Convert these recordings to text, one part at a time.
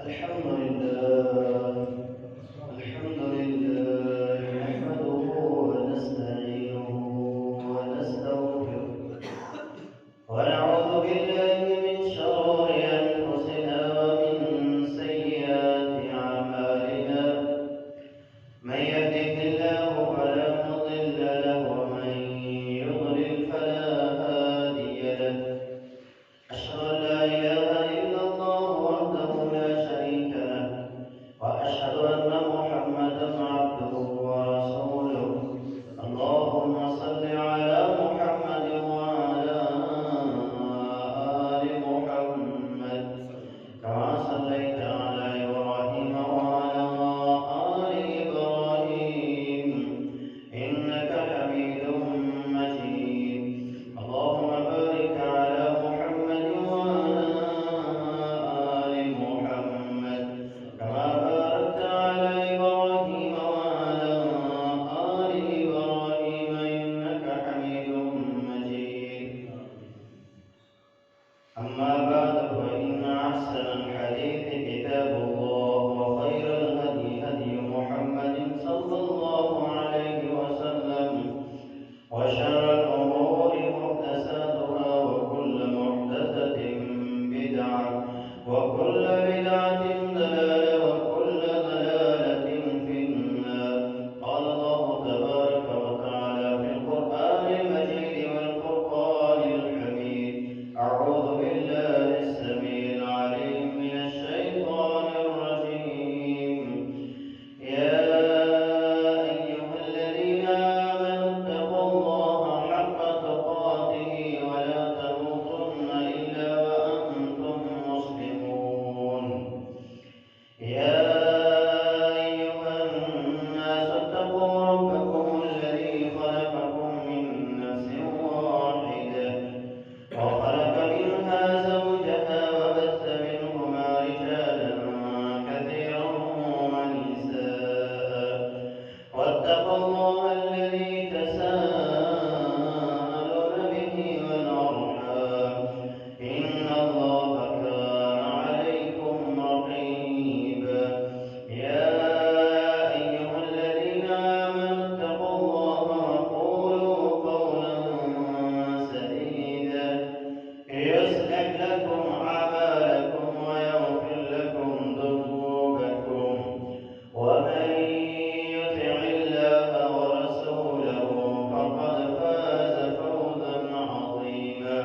الحمد لله نحمده ونستعينه ونستغفره ونعوذ بالله من شرور أنفسنا ومن سيئات أعمالنا من يهده الله فلا مضل له ومن يضلل فلا هادي له أشهد أن لا إله إلا الله وحده لا شريك له وأشهد أن محمدا عبده ورسوله اللهم صل على محمد وعلى آل محمد كما صليت على إبراهيم وعلى آل إبراهيم إنك حميد مجيد اللهم بارك على محمد وعلى آل محمد كما باركت على إبراهيم وعلى آل إبراهيم إنك حميد مجيد أما بعد فإن أحسن الحديث كتاب الله وخير الهدي هدي محمد صلى الله عليه وسلم وشر الأمور محدثاتها وكل محدثة بدعة وكل بدعة ضلالة وكل ضلالة في النار قال الله تبارك وتعالى في القرآن المجيد والفرقان الحميد أعوذ بالله السميع العليم من الشيطان الرجيم يا أيها الذين آمنوا اتقوا الله حق تقاته ولا تموتن إلا وأنتم مسلمون يا أيها الناس اتقوا ربكم الذي خلقكم من نفس واحدة وخلق منها زوجها وبث منهما رجالا كثيرا ونساء واتقوا الله الذي تساءلون به والأرحام إن الله كان عليكم رقيبا يا أيها الذين آمنوا اتقوا الله وقولوا قولا سديدا يصلح لكم أعمالكم ويغفر لكم ذنوبكم ومن يطع الله ورسوله فقد فاز فوزا عظيما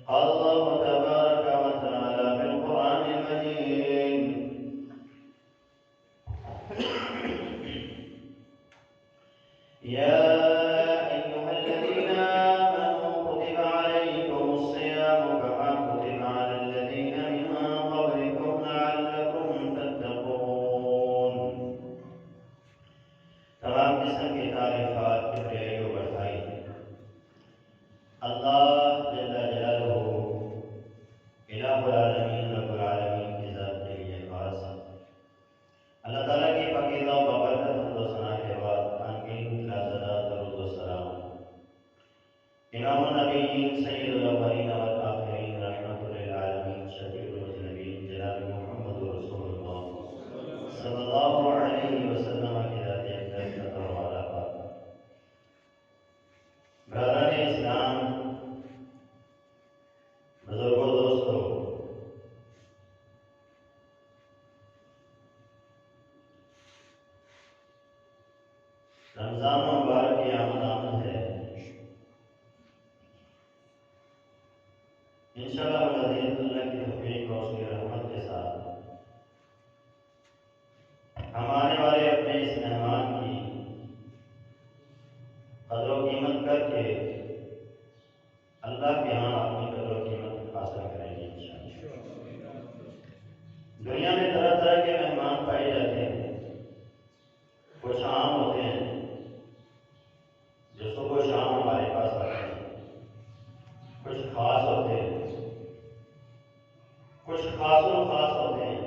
قال الله تبارك وتعالى في القرآن المجيد يا أيها الذين آمنوا كتب عليكم الصيام كما كتب على الذين من قبلكم لعلكم تتقون تمام قسم کی تعریفات کبریائی و بڑھائی اللہ جل جلالہ الہ العالمین رب العالمین کی ذات کے لیے خاص ہے اللہ تعالیٰ کی پاکیزہ و بابرکت حمد و ثنا کے بعد آمین لازدہ درود و سلام امام النبیین سید الاولین والآخرین رحمت للعالمین شفیع المذنبین جناب محمد رسول اللہ صلی اللہ علیہ وسلم کی ذات اقدس و علا پاک برادران اسلام بزرگوں دوستو رمضان مبارک کی آمد ہے انشاءاللہ العزیز اللہ کی توفیق اور اس کی رحمت کے ساتھ ہم آنے والے اپنے اس مہمان کی قدر و قیمت کر کے اللہ کے ہاں اپنی قدر و قیمت حاصل کریں گے انشاءاللہ۔ دنیا میں طرح طرح کے مہمان پائے جاتے ہیں، کچھ عام ہوتے ہیں جو صبح و شام ہمارے پاس آتے ہیں، کچھ خاص ہوتے ہیں، کچھ خاص و خاص ہوتے ہیں،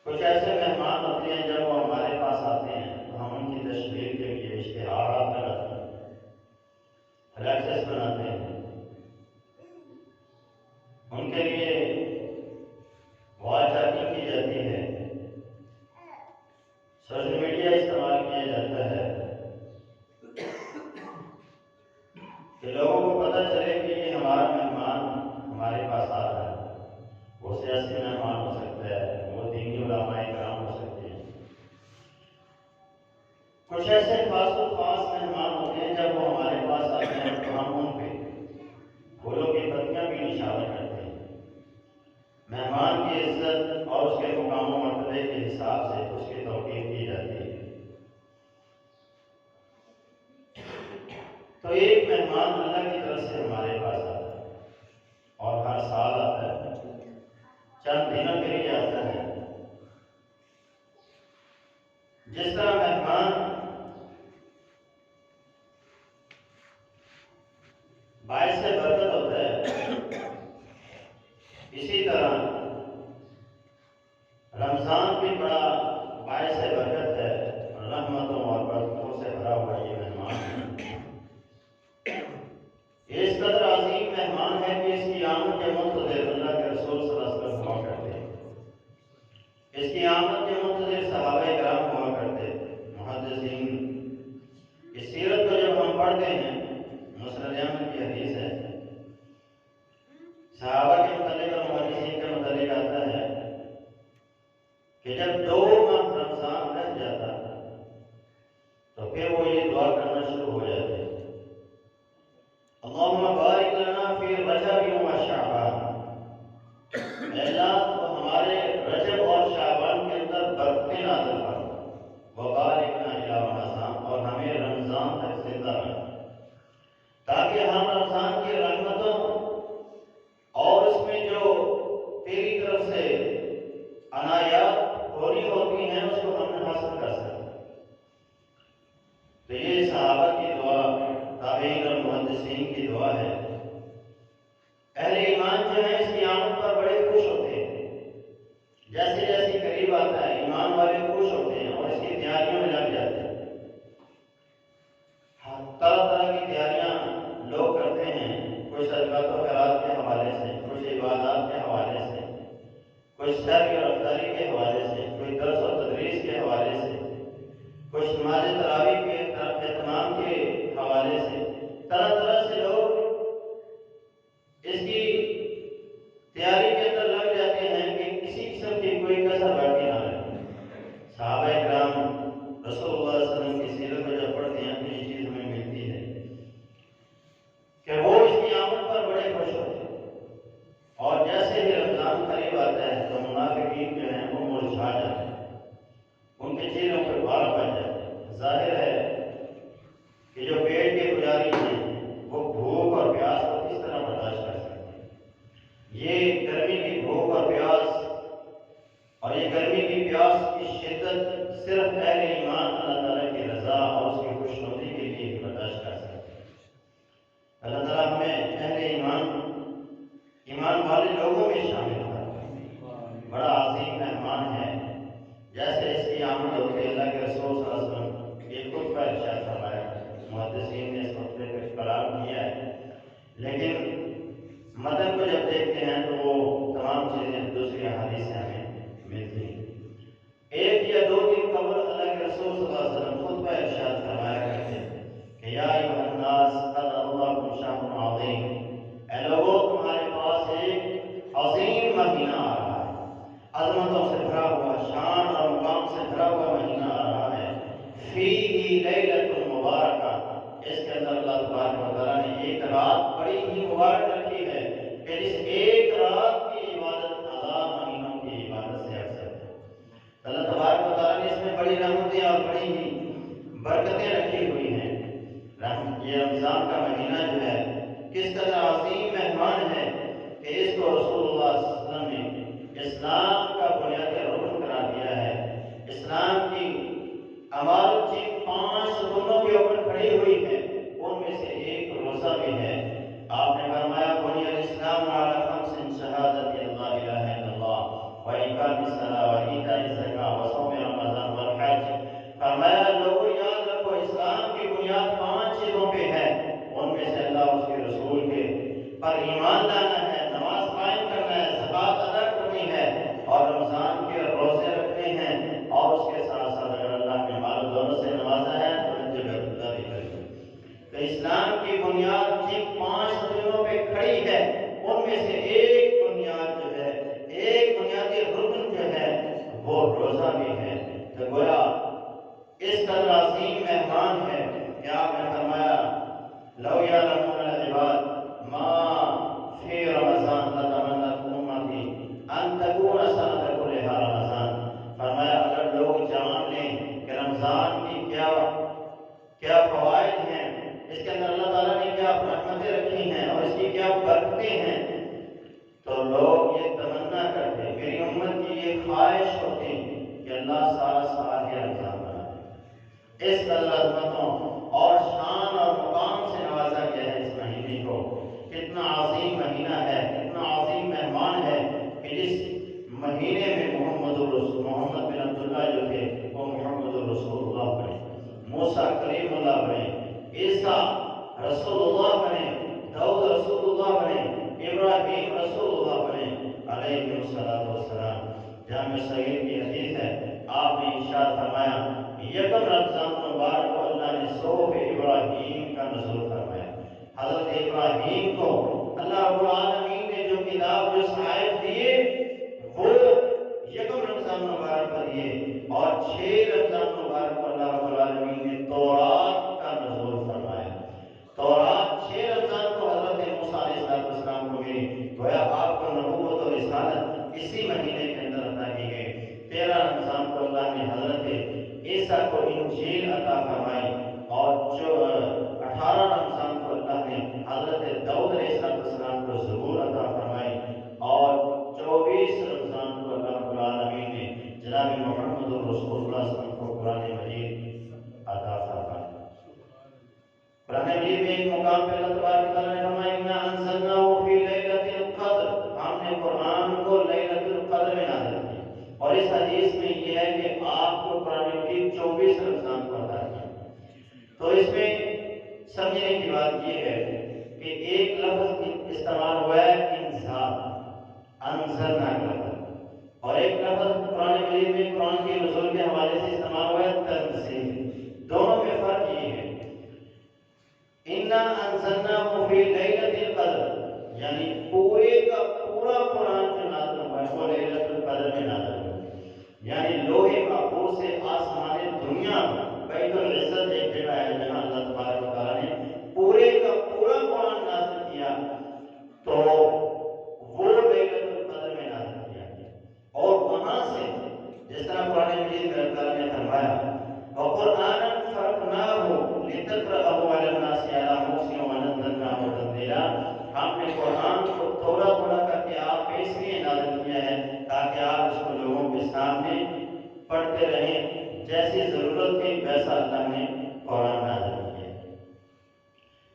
کچھ ایسے مہمان ہوتے ہیں جب وہ ہمارے پاس آتے ہیں تو ہم ان کی تشکیل کے لیے اشتہارات لگاتے ہیں، فلیکسز بناتے ہیں، ان کے لیے تو ایک مہمان اللہ کی طرف سے ہمارے پاس آتا ہے اور ہر سال آتا ہے، چند دنوں کے لیے آتا ہے۔ جس طرح مہمان باعث برکت ہوتا ہے، اسی طرح رمضان بھی بڑا باعث برکت ہے، رحمتوں اور برکتوں سے بھرا ہوا یہ مہمان اس قدر عظیم مہمان ہے کہ اس کی آمد کے منتظر اللہ کے رسول صلی اللہ علیہ وسلم ہوا کرتے ہیں، اس کی آمد کے منتظر صحابہ کرام ہوا کرتے ہیں۔ محدثین اس سیرت کو جب ہم پڑھتے ہیں، مسند احمد کی حدیث ہے، صحابہ کے متعلق اور محدثین کے متعلق آتا ہے کہ جب 2 ماہ رمضان رہ جاتا تو پھر وہ یہ دعا کرنا شروع ہو جاتے، اللہم بارک لنا فی رجب و شعبان، اے اللہ تو ہمارے رجب اور شعبان کے اندر برکتیں نازل فرما، وبارکنا الی رمضان، اور ہمیں رمضان تک زندہ رکھنا تاکہ ہم رمضان کی رحمتوں اور اس میں جو تیری طرف سے عنایات پوری ہوتی ہیں اس کو ہم حاصل کر سکیں۔ تو یہ صحابہ کی دعا، تابعین اور محدثین کی دعا ہے۔ اہل ایمان جو ہے اس کی آمد پر بڑے خوش ہوتے ہیں، جیسے جیسے قریب آتا ہے ایمان والے خوش ہوتے ہیں اور اس کی تیاریوں میں لگ جاتے ہیں۔ طرح طرح کی تیاریاں لوگ کرتے ہیں، کوئی صدقات و خیرات کے حوالے سے، کچھ عبادات کے حوالے سے، کوئی سیر و رفتاری کے حوالے سے، کوئی درس و تدریس کے حوالے سے، کچھ نماز تراویح کے اہتمام کے حوالے سے، طرح طرح سے لوگ اس کی تیاری کے اندر لگ جاتے ہیں کہ کسی قسم کی کوئی کسر باقی نہ رہے۔ صحابہ کرام رسول اللہ صلی اللہ علیہ وسلم کی سیرت کو جب پڑھتے ہیں تو یہ چیز ہمیں ملتی ہے کہ وہ اس کی آمد پر بڑے خوش ہوتے ہیں، اور جیسے ہی رمضان قریب آتا ہے تو منافقین جو ہیں وہ مرجھا جاتے ہیں، ان کے چہروں پر بال بن جاتے ہیں۔ ظاہر ہے کہ جو پیٹ کے پجاری ہیں وہ بھوک اور پیاس کو کس طرح برداشت کر سکتے ہیں۔ یہ گرمی کی بھوک اور پیاس اور یہ گرمی کی پیاس کی شدت صرف اہل ایمان اللہ تعالیٰ کی رضا اور اس کی خوشنودی کے لیے ہی برداشت کر سکتے ہیں۔ اللہ تعالیٰ ہمیں اہل ایمان والے لوگوں میں شامل کر۔ بڑا عظیم مہمان ہے، جیسے اس کی آمد ہوتی ہے اللہ کے رسول صلی اللہ علیہ وسلم یہ خطبہ ارشاد فرمایا، محدثین نے اس خطبے پہ کلام کیا ہے، لیکن متن کو جب دیکھتے ہیں تو وہ تمام چیزیں دوسری احادیث سے ہمیں ملتی ہیں۔ 1 یا 2 دن قبل اللہ کے رسول صلی اللہ علیہ وسلم خطبہ ارشاد فرمایا کرتے ہیں کہ یا ایھا الناس قد اللہکم شہر عظیم، اے لوگو تمہارے پاس ایک عظیم مہینہ آ رہا ہے، عظمتوں سے بھرا ہوا، شان اور مقام سے بھرا ہوا مہینہ آ رہا ہے، فیہ لیلۃ مبارکہ، اس کے اندر اللہ تبارک و تعالیٰ نے ایک رات بڑی ہی مبارک رکھی ہے کہ جس ایک رات کی عبادت 1000 مہینوں کی عبادت سے افضل ہے۔ اللہ تبارک و تعالیٰ نے اس میں بڑی رحمتیں اور بڑی ہی برکتیں رکھی ہوئی ہیں۔ یہ رمضان کا مہینہ جو ہے کس قدر عظیم مہمان ہے کہ اس کو رسول اللہ صلی اللہ علیہ وسلم نے اسلام کا بنیادی رکن قرار دیا ہے۔ اسلام کی عمارت جن 5 ستونوں کے اوپر کھڑی ہوئی ہے ان میں سے ایک روزہ بھی ہے۔ آپ نے فرمایا بنی الاسلام علی 5 شہادت اللہ الہ الا اللہ وإقام الصلاۃ وإیتاء الزکاۃ وصوم رمضان والحج۔ فرمایا لوگوں یاد رکھو اسلام کی بنیاد 5 چیزوں پہ ہے، ان میں سے اللہ اس کے رسول کے پر ایمان لانا ہے، نماز قائم کرنا ہے، زکوٰۃ ادا کرنی ہے اور رمضان کے روزے رکھنے ہیں، اور اس کے ساتھ ساتھ اگر اللہ نے مال و دولت سے نوازا ہے تو حج بیت اللہ بھی کریں۔ تو اسلام کی بنیاد جن 5 ستونوں پہ کھڑی ہے ان میں سے ایک بنیاد جو ہے، ایک بنیادی رکن جو ہے وہ روزہ بھی ہے۔ تو گویا اس قدر عظیم مہمان ہے کہ آپ نے فرمایا لو یعلمون العباد ما فی رمضان اس عظمتوں اور شان اور مقام سے نوازا گیا ہے اس مہینے کو۔ کتنا عظیم مہینہ ہے، کتنا عظیم مہمان ہے کہ جس مہینے میں محمد بن عبداللہ جو تھے وہ محمد الرسول اللہ بنے، موسیٰ کلیم اللہ بنے، عیسیٰ رسول اللہ بنے، داؤد رسول اللہ بنے، ابراہیم رسول اللہ بنے علیہ السلام۔ جامع صغیر کی حدیث ہے، آپ نے ارشاد فرمایا یکم رمضان مبارک کو اللہ نے صحف ابراہیم کا نزول فرمایا۔ حضرت ابراہیم کو اللہ رب العالمین نے جو کتاب جو صحائف دیے وہ یکم رمضان مبارک کو دیے، اور 6 رمضان مبارک کو اللہ رب العالمین نے تورات کا نزول فرمایا۔ تورات 6 رمضان کو حضرت موسیٰ علیہ السلام کو ملی، گویا آپ کو نبوت اور رسالت اسی مہینے کے اندر عطا کی گئی۔ 13 رمضان کو اللہ نے حضرت عیسیٰ کو انجیل عطا فرمائی، اور 18 رمضان کو اللہ نے حضرت داؤد علیہ السلام کو زبور عطا فرمائی، اور 24 رمضان کو اللہ رب العالمین نے جناب محمد الرسول اللہ صلی اللہ علیہ وسلم کو قرآن مجید عطا فرمائی۔ قرآن مجید میں ایک مقام پہ اللہ تبارک و تعالیٰ نے فرمایا اِنَّا أَنزَلْنَاهُ فِي لَيْلَةِ الْقَدْرِ، ہم نے قرآن کو لیلۃ القدر میں نازل کیا۔ اور اس حدیث میں یہ ہے کہ آپ کو قرآن مجید 24 رمضان کو عطا کیا۔ تو اس میں سمجھنے کی بات یہ ہے کہ ایک لفظ استعمال ہوا ہے انزال، انزلنا کا لفظ، اور ایک لفظ قرآن مجید میں قرآن کے نزول کے حوالے سے استعمال ہوا ہے تنزیل۔ دونوں میں فرق یہ ہے، اِنَّا أَنزَلْنَاهُ فِي لَيْلَةِ الْقَدْرِ یعنی پورے کا پورا قرآن جو نازل ہوا ہے وہ لیلۃ القدر میں نازل ہوا ہے، یعنی لوح محفوظ سے آسمان دنیا بیت العزت ایک جگہ ہے جہاں اللہ تبارک و تعالیٰ نے پورے کا پورا قرآن نازل کیا، تو وہ لیلۃ القدر میں نازل کیا، اور وہاں سے جس طرح قرآن مجید میں اللہ نے فرمایا وَقُرْآنًا فَرَقْنَاهُ لِتَقْرَأَهُ عَلَى النَّاسِ عَلَى مُكْثٍ وَنَزَّلْنَاهُ تَنزِيلًا، ہم نے قرآن کو تھوڑا تھوڑا کر کے آپ پہ اس لیے نازل کیا ہے تاکہ آپ اس کو لوگوں کے سامنے پڑھتے رہیں، جیسی ضرورت تھی ویسا اللہ نے قرآن نازل کیا۔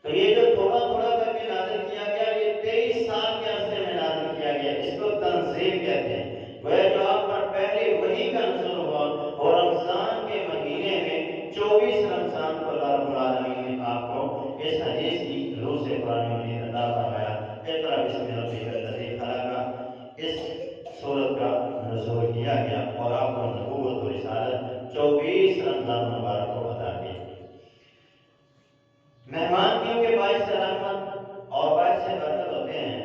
تو یہ جو تھوڑا تھوڑا کر کے نازل کیا گیا یہ 23 سال کے عرصے میں نازل کیا گیا، اس کو تنزیل کہتے ہیں۔ وہ جو آپ پر پہلے وحی کا نزول ہوا اور رمضان کے مہینے میں 24 رمضان کو اللہ رب العالمین نے آپ کو اس حدیث کی روح سے قرآن مجید عطا فرمایا۔ اقرأ بسم ربک الذی خلق، اس سورت کا نزول کیا گیا اور آپ کو نبوت و رسالت 24 رمضان مبارک کو عطا کی۔ مہمان کیونکہ باعث رحمت اور باعث برکت ہوتے ہیں،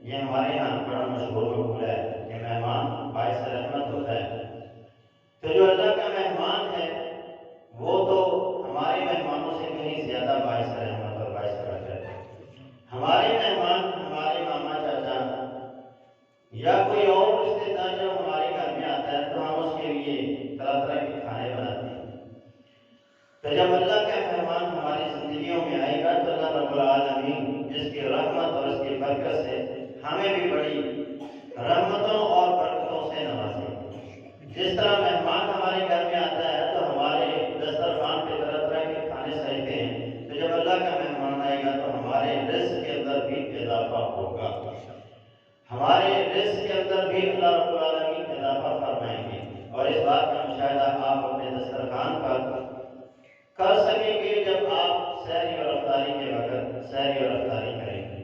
یہ ہمارے یہاں بڑا مشہور مقولہ ہے کہ مہمان باعث رحمت ہوتا ہے۔ تو جو اللہ کا مہمان ہے وہ تو ہمارے مہمانوں سے کہیں زیادہ باعث رحمت اور باعث برکت ہے۔ ہمارے مہمان ہمارے ماما چاچا یا کوئی اور رشتے دار جب ہمارے گھر میں آتا ہے تو ہم اس کے لیے طرح طرح کے کھانے بناتے ہیں۔ تو جب اللہ کا مہمان ہماری زندگیوں میں آئے گا تو اللہ رب العالمین جس کی رحمت اور اس کی برکت سے ہمیں بھی بڑی رحمتوں اور برکتوں سے نوازے۔ جس طرح مہمان ہمارے گھر میں آتا ہے تو ہمارے دسترخوان پہ طرح طرح کے کھانے سجتے ہیں، تو جب اللہ کا مہمان آئے گا تو ہمارے رزق کے اندر بھی اضافہ ہوگا، ہمارے رزق کے اندر بھی اللہ رب العالمین اضافہ فرمائیں گے۔ اور اس بات کا مشاہدہ آپ اپنے دسترخوان پر کر سکیں گے جب آپ سحری اور افطاری کے وقت سحری اور افطاری کریں گے۔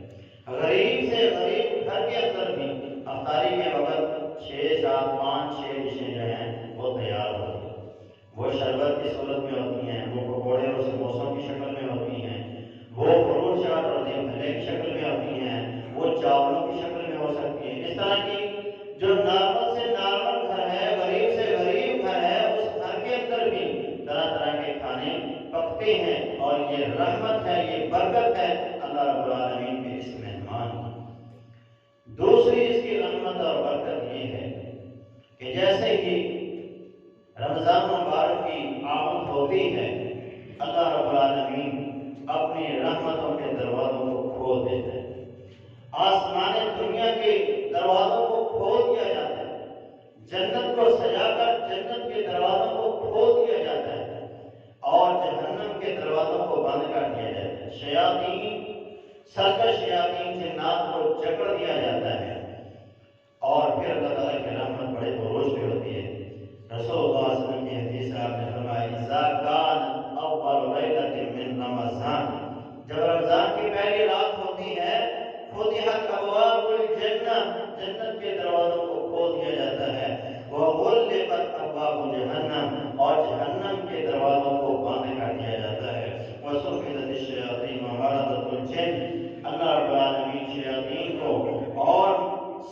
غریب سے غریب گھر کے اندر بھی افطاری کے وقت 6 7 5 6 ڈشیں جو ہیں وہ تیار ہوتی ہیں، وہ شربت کی صورت میں ہوتی ہیں، وہ پکوڑے اور سموسوں کی شکل میں ہوتی ہیں، وہ فروٹ چاٹ اور دل بھلے کی شکل میں ہوتی ہیں، وہ چاولوں کی شکل میں ہو سکتی ہیں۔ اس طرح کی جو نارمل سے نارمل گھر ہے، غریب سے غریب گھر ہے، اس گھر کے اندر بھی طرح طرح کے کھانے پکتے ہیں، اور یہ رحمت ہے، یہ برکت ہے اللہ رب العالمین کے اس مہمان کی۔ دوسری اس کی رحمت اور برکت یہ ہے کہ جیسے ہی رمضان مبارک کی آمد ہوتی ہے اللہ رب العالمین اپنی رحمتوں کے دروازوں کو کھول دیتا ہے، آسمان دنیا کے دروازوں کو کھول دیا جاتا ہے، جنت کو سجا کر جنت کے دروازوں کو کھول دیا جاتا ہے، اور شیاطین سرکش شیاطین جنات کو جکڑ دیا جاتا ہے، اور پھر اللہ تعالیٰ کی رحمت بڑے بروج پہ ہوتی ہے۔ رسول اللہ صلی اللہ علیہ وسلم کی حدیث آپ نے فرمایا اذا کان اول لیلۃ من رمضان، جب رمضان کی پہلی رات ہوتی ہے، فتحت ابواب الجنہ، جنت کے دروازوں کو کھول دیا جاتا ہے، وغلقت ابواب جہنم، اور جہنم کے دروازوں کو بند کر دیا جاتا ہے، وصفدت الشیاطین ومرضت الجن، اللہ رب العالمین شیاطین کو اور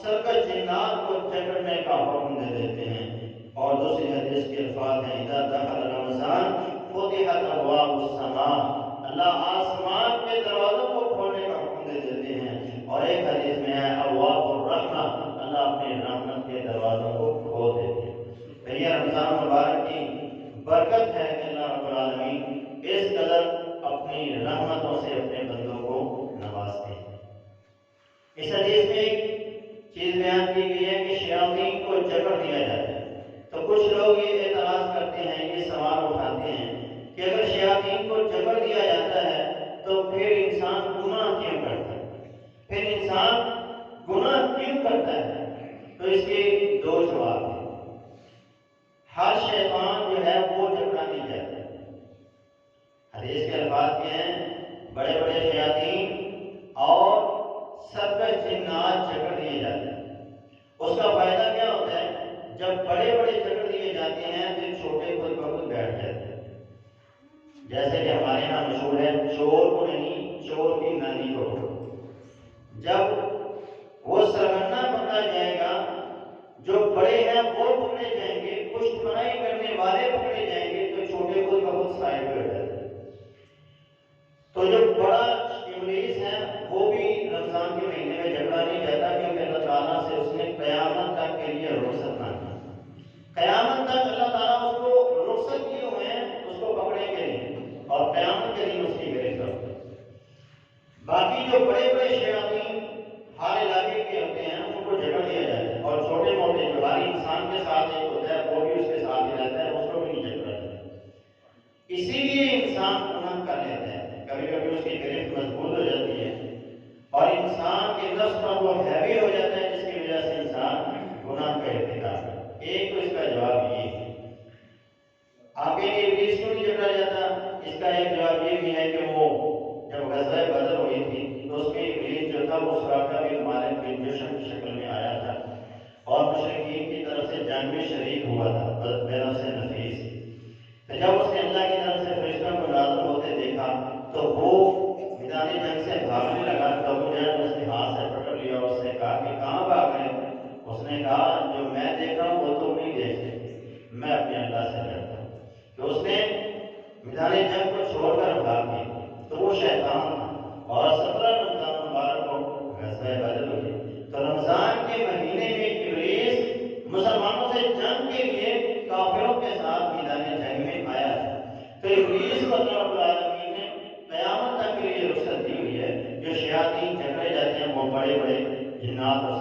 سرکش جنات کو جکڑنے کا حکم دے دیتے ہیں۔ اور دوسری حدیث کے الفاظ ہیں اذا دخل رمضان فتحت ابواب السماء، اللہ آسمان کے دروازوں کو کھولنے کا حکم دے دیتے ہیں، اور ایک حدیث میں ہے ابواب الرحمہ، اللہ اپنی رحمت کے دروازوں کو کھول دیتے ہیں۔ تو یہ رمضان مبارک کی برکت ہے کہ اللہ رب العالمین اس قدر اپنی رحمتوں سے اپنے بندوں کو نوازتے ہیں۔ اس حدیث میں ایک چیز بیان کی گئی ہے کہ شیاطین کو جکڑ دیا جاتا ہے۔ تو کچھ لوگ یہ اعتراض کرتے ہیں، یہ سوال اٹھاتے ہیں کہ اگر شیاطین کو جکڑ دیا جاتا ہے تو پھر انسان گناہ کیوں کرتا ہے، پھر انسان گناہ کیوں کرتا ہے؟ تو اس کے دو جواب ہیں۔ ہر شیطان جو ہے وہ جکڑا نہیں جاتا۔ حدیث کے الفاظ کے ہیں بڑے بڑے شیاطین اور سرکش جنات جکڑ دیے جاتے ہیں۔ اس کا فائدہ کیا ہوتا ہے؟ جب بڑے بڑے جکڑ دیے جاتے ہیں تو چھوٹے خود بخود بیٹھ جاتے ہیں۔ جیسے کہ ہمارے یہاں مشہور ہے چور کو نہیں چور کی نانی کو۔ جب وہ سرغنہ پکڑا جائے گا، جو بڑے ہیں وہ پکڑے جائیں گے، پشت پناہی کرنے والے پکڑے جائیں گے، تو چھوٹے خود بخود سائڈ پہ بیٹھ جاتے ہیں۔ تو جو بڑا ابلیس ہے وہ بھی رمضان کے مہینے میں جھگڑا نہیں جاتا، کیونکہ اللہ تعالیٰ سے اس نے قیامت تک کے لیے رخصت مانگی۔ قیامت تک اللہ تعالیٰ اس کو رخصت کیے ہوئے ہیں اس کو پکڑنے کے لیے، اور قیامت کے دن اس کی گرفتاری۔ باقی جو بڑے بڑے شیاطین ہر علاقے کے ہوتے ہیں ان کو جکڑ دیا جاتا ہے، اور چھوٹے موٹے جو ہر انسان کے ساتھ ایک ہوتا ہے وہ بھی اس کے ساتھ ہی رہتا ہے، اس کو بھی نہیں جکڑا جاتا۔ اسی لیے انسان گناہ کر لیتا ہے، کبھی کبھی اس کی گرفت مضبوط ہو جاتی ہے اور انسان کے نفس پر وہ ہیوی ہو جاتا ہے، جس کی وجہ سے انسان گناہ کا ارتکاب کرتا ہے۔ ایک تو اس کا جواب یہ ہے۔ آپ کے لیے ابلیس کیوں نہیں جکڑا جاتا؟ اس کا ایک جواب یہ بھی ہے کہ وہ جب غزوہ بدر ہوئی تھی تو اس میں ابلیس جو تھا وہ سراقہ بن مالک بن جشم کی شکل میں آیا تھا، اور مشرکین کی طرف سے جنگ میں شریک ہوا تھا بنفس نفیس۔ تو جب اس نے اللہ کی طرف سے فرشتوں کو نازل ہوتے دیکھا تو وہ میدان جنگ سے بھاگنے لگا، تو ابو جہل نے اس کے ہاتھ سے پکڑ لیا اور اس نے کہا کہ کہاں بھاگ رہے ہو؟ اس نے کہا جو میں دیکھ رہا ہوں وہ تم نہیں دیکھتے، میں اپنے اللہ سے ڈرتا ہوں۔ تو اس نے میدان جنگ کو چھوڑ کر بھاگ گیا، تو وہ شیطان تھا۔ اور 17 رمضان مبارک کو غزوہ بدر ہوئی۔ تو رمضان کے مہینے میں ابلیس مسلمانوں سے جنگ کے لیے کافروں کے ساتھ میدان جنگ میں آیا تھا۔ تو ابلیس کو اللہ رب العالمین نے قیامت تک کے لیے رخصت دی ہوئی ہے۔ جو شیاطین جکڑے جاتے ہیں وہ بڑے بڑے جنات اور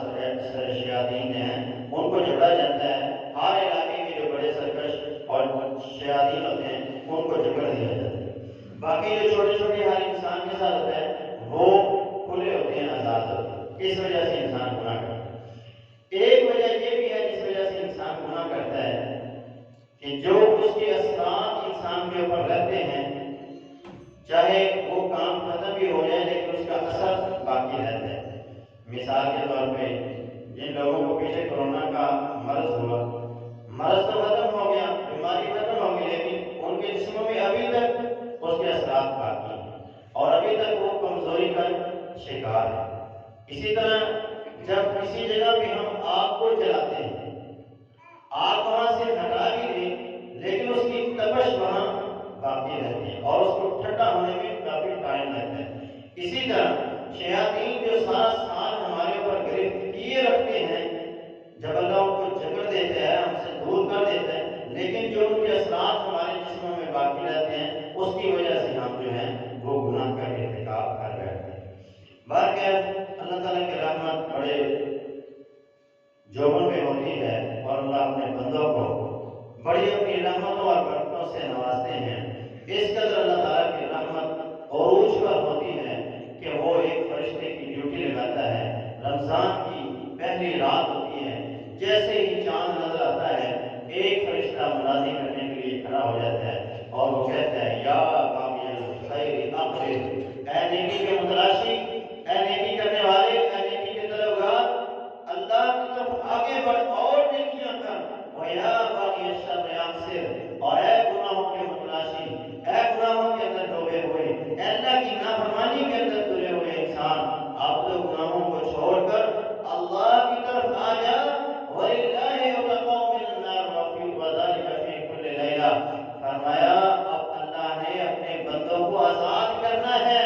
شیاطین ہیں، ان کو جکڑا جاتا ہے۔ ہر علاقے کے جو بڑے سرکش اور شیاطین ہوتے ہیں ان کو جکڑ دیا جاتا ہے۔ باقی جو چھوٹے چھوٹے ہر انسان کے ساتھ ہوتا ہے وہ کھلے ہوتے ہیں، آزاد ہوتے ہیں۔ اس وجہ سے انسان گناہ کرتا ہے۔ ایک وجہ یہ بھی ہے جس وجہ سے انسان گناہ کرتا ہے کہ جو اس کے اثرات انسان کے اوپر رہتے ہیں، چاہے وہ کام ختم بھی ہو جائے لیکن اس کا اثر باقی رہتا ہے۔ مثال کے طور پہ جن لوگوں کو پیچھے کورونا کا مرض ہوا، مرض تو ختم ہو گیا، بیماری ختم ہو گئی، لیکن ان کے جسموں میں ابھی تک اس کے اثرات باقی ہیں اور ابھی تک وہ کمزوری کا شکار ہے۔ اسی طرح جب کسی جگہ پہ ہم آگ کو جلاتے ہیں، آگ وہاں سے ہٹا بھی دیں لیکن اس کی تپش وہاں باقی رہتی ہے اور اس کو ٹھنڈا ہونے میں کافی ٹائم لگتا ہے۔ اسی طرح شیاطین جو سارا سال ہمارے اوپر گرفت کیے رکھتے ہیں، جب اللہ ان کو جکڑ دیتا ہے، ہم سے دور کر دیتا ہے، لیکن جو ان کے اثرات ہمارے جسموں میں باقی رہتے ہیں اس کی وجہ سے ہم جو ہیں وہ گناہ کا ارتکاب کر بیٹھتے ہیں۔ بہرکیف اللہ تعالیٰ کی رحمت بڑے جوبن میں ہوتی ہے اور اللہ اپنے بندوں کو بڑی اپنی رحمتوں اور برکتوں سے نوازتے ہیں۔ اس قدر اللہ تعالیٰ کی رحمت عروج پر ہوتی ہے کہ وہ ایک فرشتے کی ڈیوٹی لگاتا ہے. رمضان کی پہلی رات ہوتی ہے، جیسے ہی چاند نظر آتا ہے ایک فرشتہ منادی کرنے کے لیے کھڑا ہو جاتا ہے اور وہ کہتا ہے یا باغی الخیر اقبل، اے نیکی کے متلاشی، اے نیکی کرنے والے، اے نیکی کے طلبگار، اللہ کی طرف آگے بڑھ اور نیکیاں کر. وَيَا بَاغِيَ الشَّرِّ أَقْصِرْ، اور اے گناہوں کے متلاشی، اے گناہوں کے اندر ڈوبے ہوئے، اے اللہ کی نافرمانی کے اندر تلے ہوئے انسان، اب تو گناہوں کو چھوڑ کر اللہ کی طرف آ جا. وَلِلَّهِ يُتَقَوْا مِنَ النَّارِ وَذَلِكَ فِي كُلِّ لَيْلَةٍ. فرمایا اب اللہ نے اپنے بندوں کو آزاد کرنا ہے،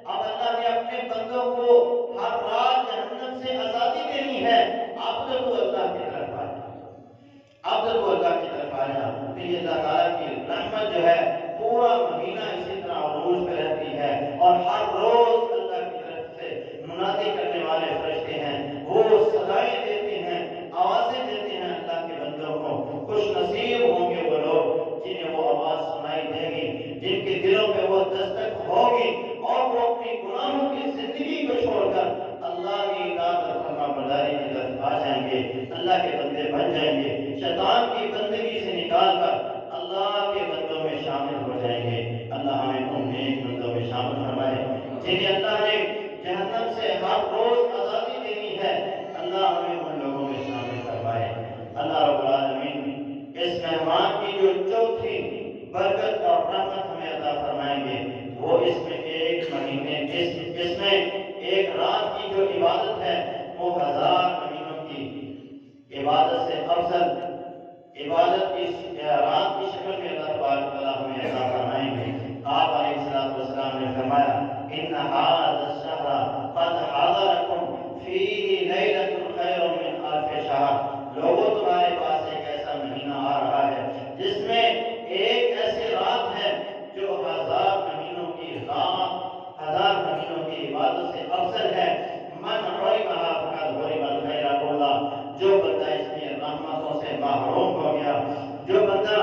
اب اللہ نے اپنے بندوں کو ہر رات جہنم سے آزادی دینی ہے. اب تو اللہ کی طرف آ جا، اب تو اللہ کی طرف آ جا. پھر اللہ تعالیٰ کی رحمت جو ہے پورا مہینہ اسی طرح عروج پہ رہتی ہے، اور ہر روز اللہ کی طرف سے منادی کرنے والے فرشتے ہیں، وہ صدائیں دیتے ہیں، آوازیں دیتے ہیں اللہ کے بندوں کو. خوش نصیب ہوں گے وہ لوگ جنہیں وہ آواز سنائی دے گی، جن کے دلوں پہ وہ دستک ہوگی، اور وہ اپنی گناہوں کی زندگی کو چھوڑ کر اللہ کی اطاعت اور فرما برداری کی طرف آ جائیں گے، اللہ کے بندے بن جائیں گے، شیطان کی بندگی سے نکال کر اللہ کے بندوں میں شامل ہو جائیں گے. اللہ ہمیں ان نیک بندوں میں شامل فرمائے جنہیں اللہ نے جہنم سے ہر روز آزادی دینی ہے. اللہ ہمیں ان لوگوں میں شامل فرمائے. اللہ رب العالمین اس مہمان کی جو چوتھی برکت اور رحمت ہمیں عطا فرمائیں گے وہ اس میں ایک مہینے اس میں ایک رات کی جو عبادت ہے وہ 1000 مہینوں کی عبادت سے افضل عبادت کی رات کی شکل میں اللہ تبارک تعالیٰ ہمیں عطا فرمائیں گے. آپ علیہ السلام نے فرمایا ان هذا الشهر قد حضركم فيه ليلة خير من 1000 شهر. لوگوں تمہارے پاس ایک ایسا مہینہ آ رہا ہے جس میں ایک ایسی رات ہے جو 1000 مہینوں کی رات، 1000 مہینوں کی عبادت سے افضل ہے. من حرمها فقد حرم الخير كله. جو بندہ اس کی رحمتوں سے محروم ہو گیا، جو بندہ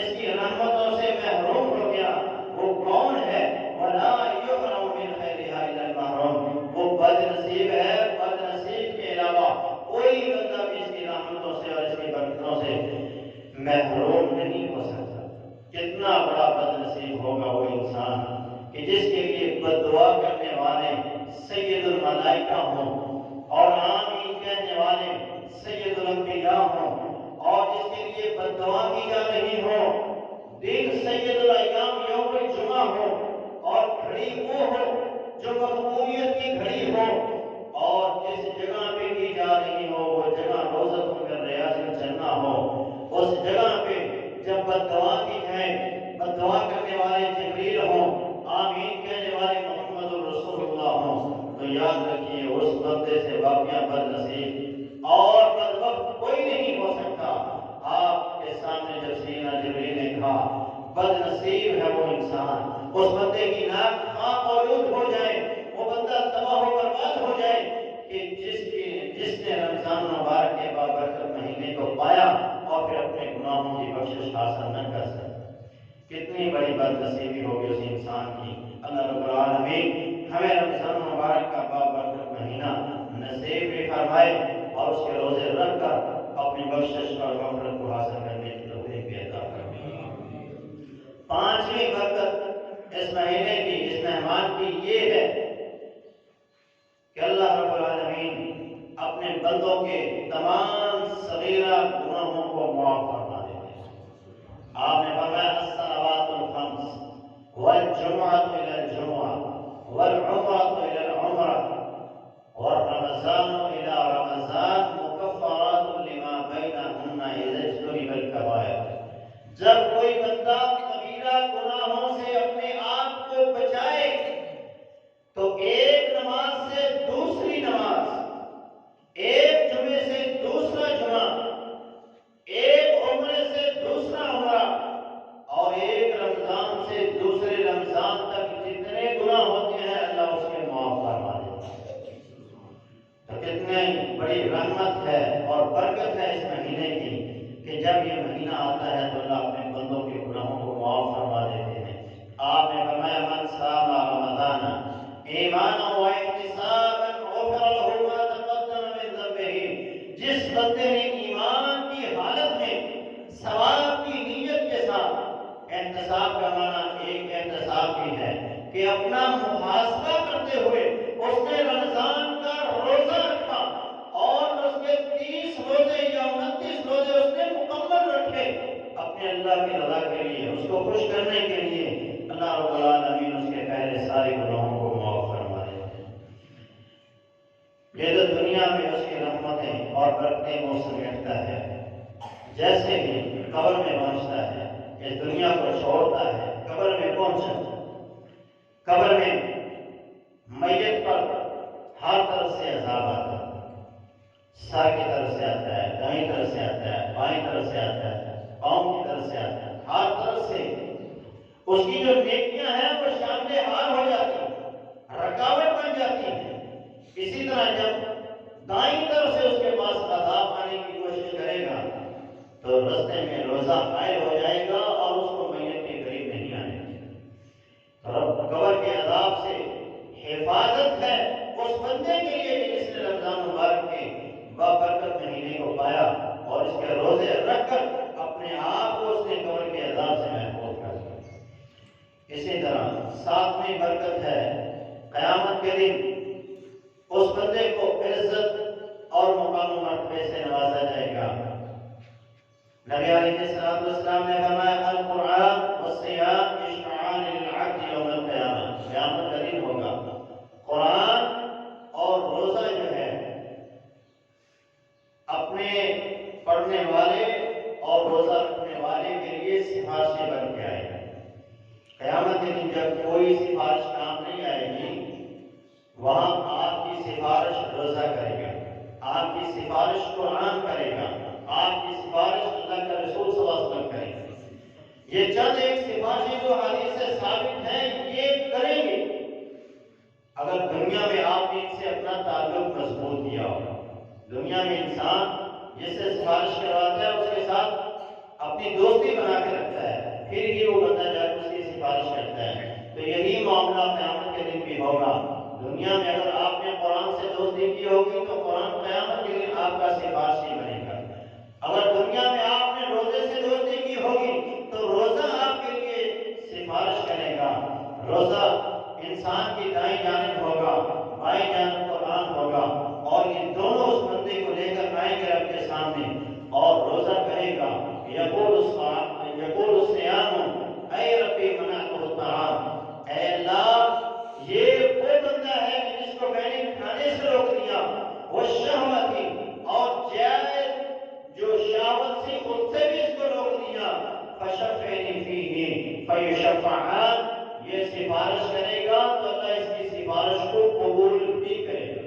اس کی رحمتوں سے محروم ہو گیا، وہ کون ہے؟ وَلَا يُحْرَمُ مِنْ خَيْرِهَا إِلَّا الْمَحْرُومُ. وہ بد نصیب ہے، بد نصیب کے علاوہ کوئی بندہ بھی اس کی رحمتوں سے اور اس کی برکتوں سے محروم نہیں ہو سکتا. کتنا بڑا بد نصیب ہوگا وہ انسان کہ جس کے لیے بد دعا کرنے والے سید الملائکہ ہوں اور آمین کہنے والے سید الانبیاء ہوں، اور جس کے لیے بد دعا کی جا رہی ہو دن سید الایام یوم الجمعہ ہو، اور گھڑی وہ ہو جو مقبولیت کی گھڑی ہو، اور جس جگہ پہ کی جا رہی ہو وہ جگہ روضۃ من ریاض الجنہ ہو. اس جگہ پہ جب بد دعا کی جائے، بد دعا کرنے والے جبریل ہوں، آمین کہنے والے محمد رسول اللہ ہوں، تو یاد رکھیے اس بندے سے واقعہ بد نصیب اور بدبخت کوئی نہیں ہو سکتا. آپ کے سامنے جب سیدنا جبریل نے کہا بد نصیب ہے وہ انسان، اس بندے کی ناک خواہ موجود ہو جائے، وہ بندہ تباہ و برباد ہو جائے کہ جس نے رمضان مبارک کے بابرکت مہینے کو پایا اور پھر اپنے گناہوں کی بخشش حاصل نہ کر سکتا. کتنی بڑی بد نصیبی ہوگی اس انسان کی. اللہ رب العالمین ہمیں رمضان مبارک کا بابرکت مہینہ نصیب بھی فرمائے اور اس کے روزے رکھ کر اپنی بخشش اور مغفرت کو حاصل کرنے کی توفیق بھی عطا فرمائے. پانچویں برکت اس مہینے کی، اس مہمان کی یہ ہے کہ اللہ رب العالمین اپنے بندوں کے تمام صغیرہ گناہوں کو معاف فرما دیتے ہیں. آپ نے فرمایا الصلوات الخمس والجمعۃ الی الجمعہ والعمرۃ الی العمرہ والرمضان الی رمضان مکفرات لما بینہن اذا اجتنب الکبائر. جب کوئی بندہ کبیرہ گناہوں سے اپنے آپ کو بچائے تو ایک نماز سے دوسری نماز، ایک جمعے سے دوسرا جمعہ، ایک عمرے سے دوسرا عمرہ، اور ایک رمضان سے دوسرے رمضان تک جتنے گناہ ہوتے ہیں اللہ اس کے معاف فرما دیتا ہے. تو کتنی بڑی رحمت ہے اور برکت ہے اس مہینے کی کہ جب یہ مہینہ آتا ہے تو اللہ اپنے بندوں کے گناہوں کو معاف فرما دیتے ہیں. آپ نے فرمایا من صام رمضان ایمانا و احتسابا غفر له ما تقدم من ذنبه، جس بندے نے ایمان کی حالت میں ثواب کی نیت کے ساتھ، احتساب کا معنی ایک احتساب بھی ہے کہ اپنا محاسبہ کرتے ہوئے اس نے رمضان کا روزہ رکھا اور اس کے 30 روزے یا 29 روزے اس نے مکمل رکھے اپنے اللہ کی رضا کے لیے، اس کو خوش کرنے کے لیے، اللہ رب العالمین اس کے پہلے سارے گناہوں کو معاف فرما دیتے ہیں۔ یہ تو دنیا میں اس کی رحمتیں اور برکتیں وہ سمیٹتا ہے، جیسے ہی قبر میں پہنچتا ہے، اس دنیا کو چھوڑتا ہے، قبر میں پہنچا، قبر میں میت پر ہر طرف سے عذاب آتا ہے، سر کی طرف سے آتا ہے، دائیں طرف سے آتا ہے، بائیں طرف سے آتا ہے، پاؤں کی طرف سے آتا ہے، ہر طرف سے اس کی جو نیکیاں ہیں وہ شامل حال ہو جاتی ہیں، رکاوٹ بن جاتی ہیں۔ اسی طرح جب دائیں طرف سے اس کے پاس عذاب آنے کی کوشش کرے گا تو رستے میں روزہ حائل ہو جائے گا اور اس کو میت کے قریب نہیں آنے دے گا۔ رب قبر کے عذاب سے حفاظت ہے اس بندے کے لیے جس نے رمضان مبارک کے بابرکت مہینے کو پایا اور اس کے روزے رکھ کر اپنے آپ کو اس نے قبر کے عذاب سے محفوظ کر دیا۔ اسی طرح ساتویں برکت ہے قیامت کے دن اس بندے کو عزت اور مقام و مرتبے سے نوازا جائے گا۔ نبی علیہ السلام نے فرمایا القرآن والصیام اشفعان للعبد یوم القیامہ، قیامت کا دن ہوگا، قرآن اور روزہ جو ہے اپنے پڑھنے والے اور روزہ رکھنے والے کے لیے سفارشیں بن کے آئے گا۔ قیامت کے دن جب کوئی سفارش کام نہیں آئے گی، وہاں آپ کی سفارش روزہ کرے گا، آپ کی سفارش قرآن کرے گا، آپ کی سفارش اللہ کا رسول صلی اللہ علیہ وسلم کرے گا۔ یہ چند ایک سفارشیں جو حدیث سے ثابت ہیں یہ کریں گے اگر دنیا میں آپ نے ان سے اپنا تعلق مضبوط کیا ہو۔ دنیا میں انسان جس سے سفارش کرواتا ہے اس کے ساتھ اپنی دوستی بنا کے رکھتا ہے، پھر ہی وہ بندہ جا کے اس کی سفارش کرتا ہے۔ تو یہی معاملہ قیامت کے دن بھی ہوگا۔ دنیا میں اگر آپ نے قرآن سے دوستی کی ہوگی تو قرآن قیامت کے دن آپ کا سفارشی بنے گا۔ اگر دنیا میں آپ نے روزے سے دوستی کی ہوگی تو روزہ آپ کے لیے سفارش کرے گا۔ روزہ انسان کی دائیں جانب ہوگا، بائیں جانب قرآن ہوگا، اور یہ دونوں اس بندے کو لے کر آئیں گے آپ کے سامنے اور روزہ کہے گا یقول الصیام اے ربی منعتہ الطعام، اے اللہ یہ وہ بندہ ہے جس کو میں نے کھانے سے روک دیا، والشہوۃ اور جائز جو شہوت سے اس سے بھی اس کو روک دیا، فشفعنی فیہ فیشفعان، یہ سفارش کرے گا تو اللہ اس کی سفارش کو قبول بھی کرے گا۔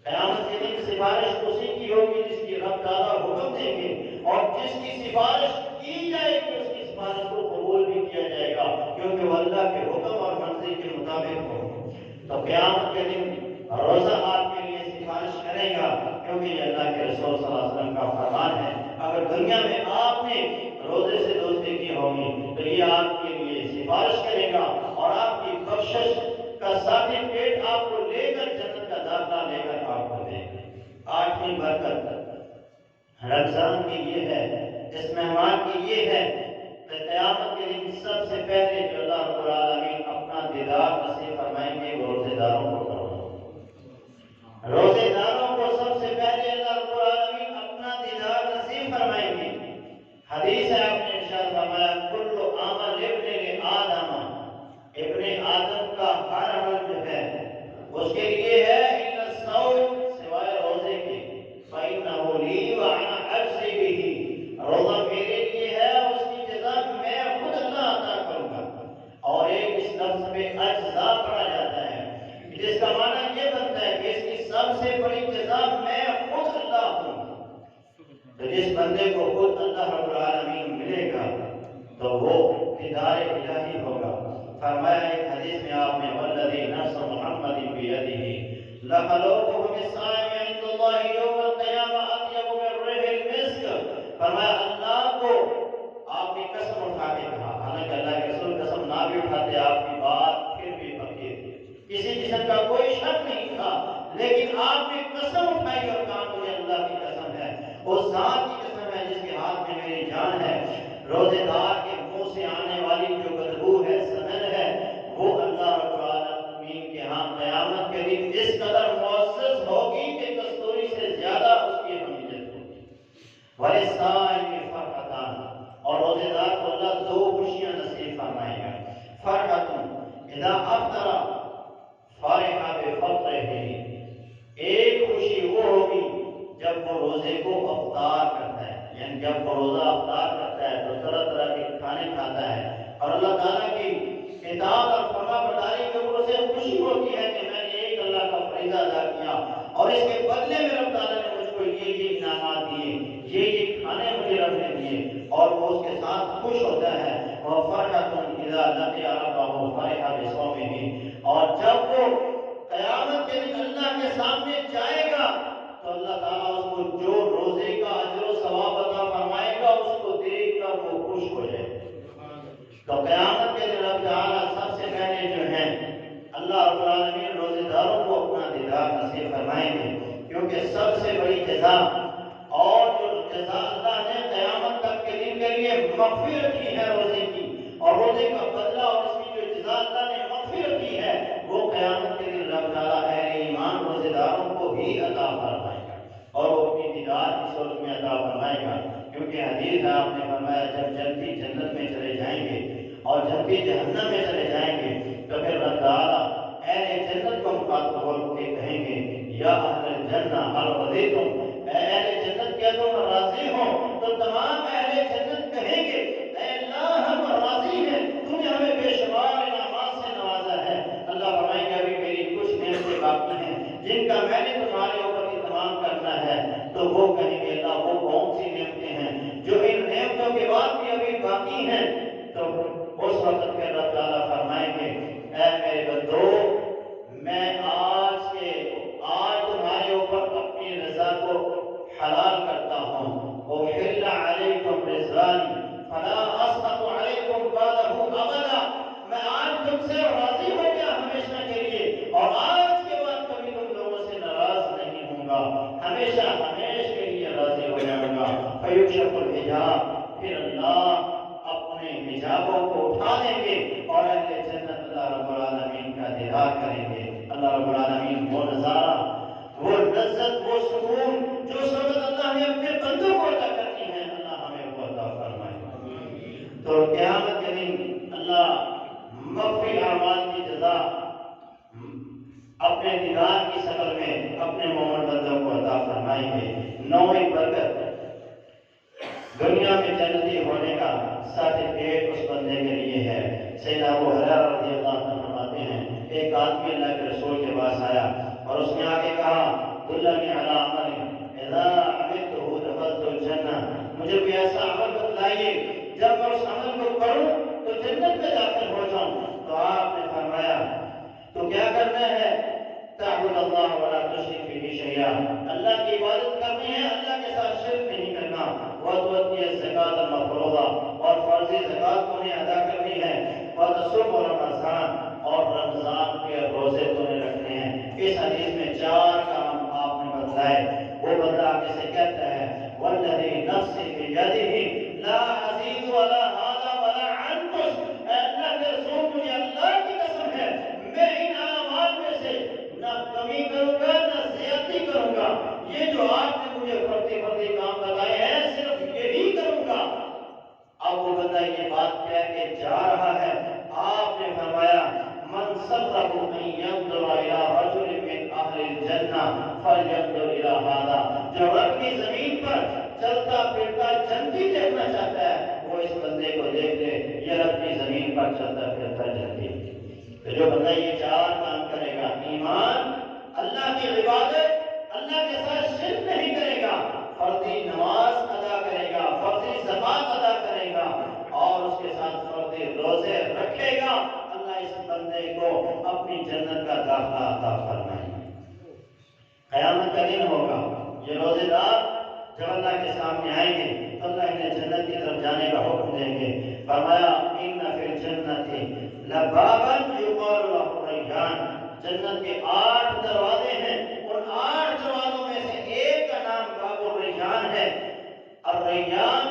قیامت کے دن سفارش اسی کی ہوگی جس کی رب تعالیٰ حکم دیں گے، اور جس کی سفارش کی جائے گی اس کی سفارش کو قبول بھی کیا جائے گا، کیونکہ وہ اللہ کے حکم اور مرضی کے مطابق ہو۔ تو قیامت کے دن روزہ آپ کے لیے سفارش کرے گا، کیونکہ یہ اللہ کے رسول صلی اللہ علیہ وسلم کا فرمان ہے۔ اگر دنیا میں آپ نے روزے سے دوستی کی ہوگی تو یہ آپ کے لیے سفارش کرے گا اور آپ کی بخشش کا سرٹیفکیٹ آپ کو لے کر جنت کا داخلہ لے کر آپ کو دے گا۔ آٹھویں برکت رمضان کی یہ ہے، اس مہمان کی یہ ہے کہ قیامت کے دن سب سے پہلے جو اللہ رب العالمین اپنا دیدار نصیب فرمائیں گے وہ روزے داروں کو فرمائیں گے۔ روزے داروں کو سب سے پہلے اللہ رب العالمین اپنا دیدار نصیب فرمائیں گے۔ حدیث ہے آپ نے ارشاد فرمایا کل عمل ابن آدم، ابن آدم کا ہر عمل جو ہے اس کے لیے ہے الا الصوم، سوائے روزے کے، فإنه لي وأنا أجزي به، روزہ میرے لیے ہے، اس کی جزا میں خود اللہ عطا کروں گا۔ اور ایک اس لفظ میں اجزا پڑھا جاتا ہے جس کا معنی یہ بنتا ہے کہ اس کی سب سے بڑی جزا میں خود اللہ ہوں۔ تو جس بندے کو خود اللہ رب العالمین ملے گا تو وہ دیدار الہی ہوگا۔ فرمایا ایک حدیث میں آپ نے والذی نفس محمد بیدہ لخلوقہ بالصائم عند اللہ یوم القیامہ اطیب من ریح المسک، فرمایا اللہ کو آپ نے قسم اٹھا کے کہا، حالانکہ اللہ کے رسول قسم نہ بھی اٹھاتے، روزے دار کے منہ سے آنے والی جو بدبو ہے، سمن ہے، وہ اللہ رب العالمین کے ہاں قیامت کے دن اس قدر معزز ہوگی کہ کستوری سے زیادہ اس کی اہمیت ہوگی۔ وَلِلصَّائِمِ فَرْحَتَانِ، اور روزے دار کو اللہ دو خوشیاں نصیب فرمائے گا۔ فرحۃ اذا افطر فرح بفطرہ، ایک خوشی وہ ہوگی جب وہ روزے کو افطار کرتا ہے، یعنی جب وہ روزہ افطار کرتا ہے تو طرح طرح کے کھانے کھاتا ہے اور اللہ تعالیٰ کی اطاعت اور فرما برداری کے اوپر سے خوشی ہوتی ہے کہ میں نے ایک اللہ کا فریضہ ادا کیا اور اس کے بدلے میں رب تعالیٰ نے مجھ کو یہ انعامات دیے، یہ کھانے مجھے رب نے دیے، اور وہ اس کے ساتھ خوش ہوتا ہے۔ وَفَرْحَةٌ إِذَا لَقِيَ رَبَّهُ فَرِحَ بِصَوْمِهِ، اور جب وہ قیامت کے دن اللہ کے سامنے جائے گا تو اللہ تعالیٰ اس کو جو روزے کا اجر و ثواب عطا فرمائے گا اس کو دیکھ کر وہ خوش ہو جائے گا۔ تو قیامت کے دن رب تعالیٰ سب سے پہلے جو ہیں اللہ رب العالمین روزے داروں کو اپنا دیدار نصیب فرمائیں گے، کیونکہ سب سے بڑی جزا اور جو جزا اللہ نے قیامت تک کے دن کے لیے مغفرت کی ہے روزے کی، اور روزے کا بدلہ اور اس کی جو جزا اللہ نے مغفرت کی ہے وہ قیامت کے دن رب تعالیٰ اہل ایمان روزے داروں کو بھی عطا فرمائے گا، اور وہ اپنی دیدار کی صورت میں عطا فرمائے گا۔ کیونکہ حدیث ہے، آپ نے فرمایا جب جنتی جنت میں چلے جائیں گے اور جنتی جہنم میں چلے جائیں گے تو پھر رب تعالیٰ اہل جنت کو مخاطب ہو کے کہیں گے یا اہل الجنہ هل رضیتم، اے اہل جنت کیا تم راضی ہو؟ تو تمام اہل جنت کہیں گے اے اللہ ہم راضی ہیں، تم نے ہمیں بے شمار انعامات سے نوازا ہے۔ اللہ فرمائیں گے ابھی میری کچھ نعمتیں باقی ہیں جن کا میں نے تمہارے اوپر اہتمام کرنا ہے، تو وہ کہیں گے اللہ وہ کون سی نعمتیں ہیں جو ان نعمتوں کے بعد بھی ابھی باقی ہیں؟ تو اس وقت کے اللہ تعالیٰ فرمائیں گے اے میرے بندو، میں آج تمہارے اوپر اپنی رضا کو حلال کرتا ہوں۔ احل علیکم رضوانی فلا اسخط علیکم بعدہ ابدا، میں آج تم سے راضی ہو گیا ہمیشہ کے لیے، اور آج کے بعد کبھی تم لوگوں سے ناراض نہیں ہوں گا، ہمیشہ ہمیشہ کے لیے راضی ہو جاؤں گا۔ فیکشف الحجاب، پھر اللہ اپنے حجابوں کو اٹھا دیں گے اور اہل جنت اللہ رب العالمین کا دیدار کریں گے۔ اللہ رب العالمین وہ نظارہ، وہ لذت، وہ سکون جو اس وقت اللہ نے اپنے بندوں کو عطا کرنی ہے، اللہ ہمیں وہ عطا فرمائے۔ تو قیامت کے دن اللہ مغفی اعمال کی جزا اپنے دیدار کی شکل میں اپنے مومن بندوں کو عطا فرمائیں گے۔ نویں برکت، دنیا میں جنتی ہونے کا سرٹیفکیٹ اس بندے کے لیے ہے۔ سیدنا ابو ہریرہ رضی اللہ عنہ فرماتے ہیں ایک آدمی اللہ کے رسول کے پاس آیا اور اس نے آگے کہا دلنی علی عمل اذا عملتہ دخلت الجنہ، مجھے کوئی ایسا عمل بتلائیے جب میں اس عمل کو کروں تو جنت میں داخل ہو جاؤں۔ تو آپ نے فرمایا تو کیا کرنا ہے؟ تعبد اللہ ولا تشرک بہ شیئا، اللہ کی عبادت کرنی ہے، اللہ کے ساتھ شرک نہیں کرنا۔ وتؤتی الزکاۃ المفروضہ، اور فرضی زکات تمہیں ادا کرنی ہے۔ وتصوم رمضان، اور رمضان کے روزے تمہیں رکھنے ہیں۔ اس حدیث میں 4 کام آپ نے بتلائے۔ وہ بندہ آگے سے کہتا ہے والذی نفسی بیدہ لا ازید ولا هذا ولا انقص، اے اللہ کے رسول مجھے اللہ کی قسم ہے میں ان اعمال میں سے نہ کمی کروں گا نہ زیادتی کروں گا، یہ جو آپ نے مجھے فردی کام بتائے ہیں صرف یہی کروں گا۔ اب وہ بندہ یہ بات کہہ کے جا رہا ہے، آپ نے فرمایا من سرہ ان ینظر الی رجل من اہل الجنہ فلینظر الی ھذا، جو رب کی زمین پر چلتا پھرتا جنتی دیکھنا چاہتا ہے وہ اس بندے کو دیکھ لے، یہ رب کی زمین پر چلتا پھرتا جنتی۔ تو جو بندہ یہ 4 کام کرے گا، ایمان، اللہ کی عبادت، اللہ کے ساتھ شرک نہیں کرے گا، فرضی نماز ادا کرے گا، فرضی زکات ادا کرے گا، اور اس کے ساتھ فرضی روزے رکھے گا، اللہ اس بندے کو اپنی جنت کا داخلہ عطا فرمائے گا۔ قیامت کا دن ہوگا، یہ روزے دار جب اللہ کے سامنے آئیں گے تو اللہ انہیں جنت کی طرف جانے کا حکم دیں گے۔ فرمایا ان فی الجنت لبابا یقال له ریان، جنت کے 8 دروازے ہیں، ان 8 دروازوں میں سے ایک کا نام باب الریان ہے۔ الریان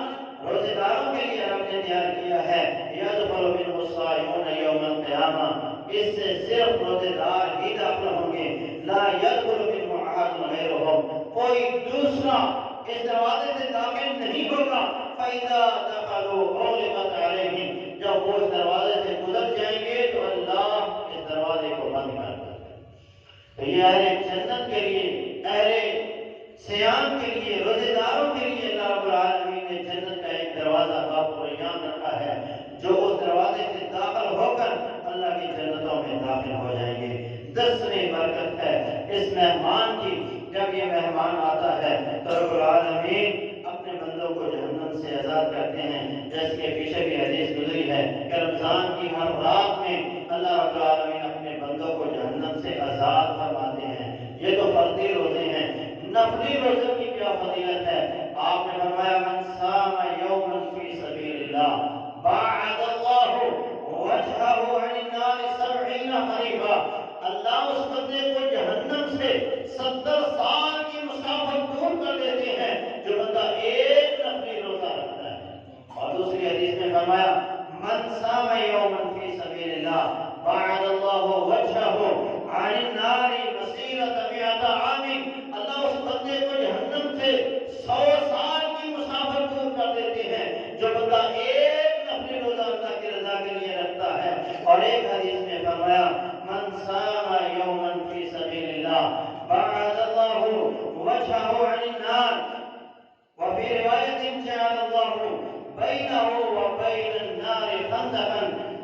روزے داروں کے لیے رب نے کوئی دوسرا اس دروازے سے داخل نہیں ہوگا۔ فَإِذَا دَخَلُوا أُغْلِقَتْ عَلَيْهِمْ، جب وہ اس دروازے سے گزر جائیں گے تو اللہ اس دروازے کو بند کر دے گا۔ تو یہ اہل جنت کے لیے، اہل سیام کے لیے، روزے داروں کے لیے اللہ رب العالمین نے جنت کا ایک دروازہ باب ریان رکھا ہے، جو اس دروازے سے داخل ہو کر اللہ کی جنتوں میں داخل ہو جائیں گے۔ 10ویں برکت ہے اس مہمان کی، جب یہ مہمان آتا ہے تو رب العالمین اپنے بندوں کو جہنم سے آزاد کرتے ہیں، جیسے کہ پیچھے بھی حدیث گزری ہے کہ رمضان کی ہر رات میں اللہ رب العالمین اپنے بندوں کو جہنم سے آزاد فرماتے ہیں۔ یہ تو فرضی روزے ہیں، نفلی روزوں کی کیا فضیلت ہے؟ آپ نے فرمایا من صام یوما فی سبیل اللہ باعد اللہ وجہہ عن النار 70 خریفا، اللہ اس بندے کو جہنم سے 70 سال کی مسافت دور کر دیتے ہیں جو بندہ ایک نفلی روزہ رکھتا ہے۔ اور دوسری حدیث میں فرمایا من صام یوما فی سبیل اللہ باعد اللہ وجہہ عن النار مسیرۃ 100 عام، اللہ اس بندے کو جہنم سے 100 سال کی مسافت دور کر دیتے ہیں جو بندہ ایک نفلی روزہ اللہ کی رضا کے لیے رکھتا ہے۔ اور ایک حدیث میں فرمایا من صام یوما فی سبیل اللہ باعد اللہ وجہہ عن النار، وفي روایت جعل اللہ بینہ وبین النار خندقا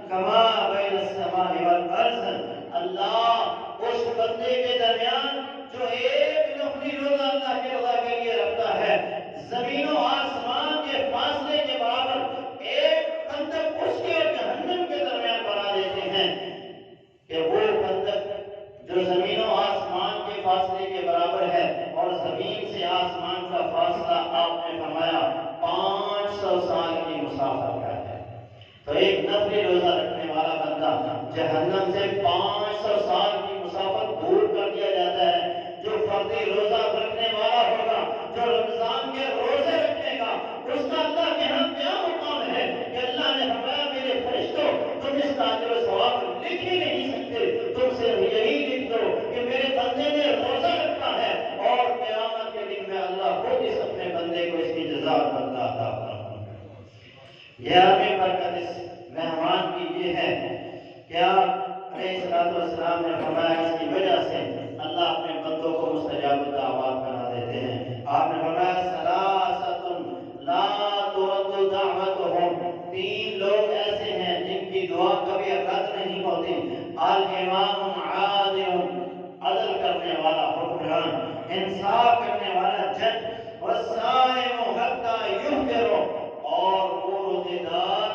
کما بین السماء والارض، اللہ اس بندے کے درمیان جو ایک نفلی روزہ اللہ کے رضا کے لیے رکھتا ہے، زمین و آسمان کے فاصلے کے برابر ایک خندق اس کے اور جہنم کے درمیان بنا دیتے ہیں کہ وہ خندق جو زمین و آسمان کے فاصلے کے برابر ہے، اور زمین سے آسمان کا فاصلہ آپ نے فرمایا 500 سال کی مسافت کا ہے۔ تو ایک نفلی روزہ رکھنے والا بندہ جہنم سے 500 سال کی مسافت دور کر دیا جاتا ہے۔ جو فردی روزہ رکھنے والا ہوگا، جو رمضان کے روزے رکھے گا، اس کا اللہ کے ہاں کیا مقام ہے کہ اللہ نے فرمایا میرے فرشتوں تم اس کا اجر و ثواب لکھ ہی نہیں سکتے، تم صرف یہی لکھ دو کہ میرے بندے نے روزہ رکھا ہے، اور قیامت کے دن میں اللہ خود اس اپنے بندے کو اس کی جزا اور بدلہ عطا فرمائے گا۔ یہ ہمیں برکت اس مہمان کی یہ ہے کہ آپ علیہ السلام نے فرمایا اس کی وجہ سے اللہ اپنے بندوں کو مستجاب الدعوات بنا دیتے ہیں۔ آپ نے فرمایا ثلاثۃ لا ترد دعوتهم، 3 لوگ ایسے ہیں جن کی دعا کبھی رد نہیں ہوتی۔ الامام عادل، عدل کرنے والا حکمران، انصاف کرنے والا جج، والصائم حتی یفطر، اور وہ روزے دار